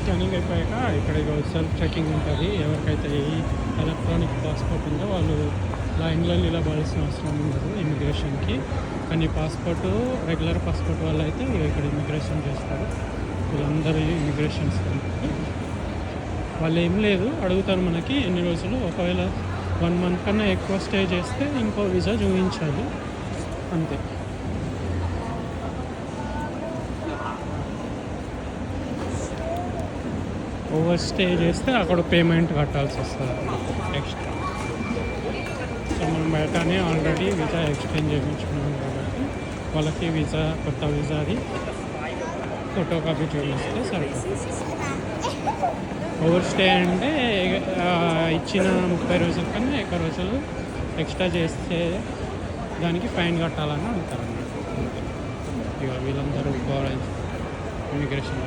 Scanning అయిపోయాక ఇక్కడ self checking ఉంటుంది. ఎవరికైతే ఈ ఎలక్ట్రానిక్ పాస్పోర్ట్ ఉందో వాళ్ళు లైన్లో నిలబడాల్సిన అవసరం ఉండదు ఇమిగ్రేషన్కి. కానీ పాస్పోర్టు రెగ్యులర్ పాస్పోర్ట్ వాళ్ళు అయితే ఇక్కడ ఇమిగ్రేషన్ చేస్తారు. వీళ్ళందరూ ఇమిగ్రేషన్స్ వాళ్ళు ఏం లేదు, అడుగుతారు మనకి ఎన్ని రోజులు. ఒకవేళ 1 month కన్నా ఎక్కువ స్టే చేస్తే ఇంకో వీసా చూపించాలి, అంతే. ఓవర్ స్టే చేస్తే అక్కడ పేమెంట్ కట్టాల్సి వస్తుంది ఎక్స్ట్రా. సో మనం బయటనే ఆల్రెడీ వీసా ఎక్స్చేంజ్ చేయించుకున్నాం కాబట్టి వాళ్ళకి వీసా, కొత్త వీసాది ఫోటో కాపీ చూపిస్తే సరిపోతుంది. ఓవర్ స్టే అంటే ఇచ్చిన 30 రోజుల కన్నా ఎక్కువ రోజులు ఎక్స్ట్రా చేస్తే దానికి ఫైన్ కట్టాలని అంటారు అన్నమాట. ఇక వీళ్ళందరూ ఇమిగ్రేషన్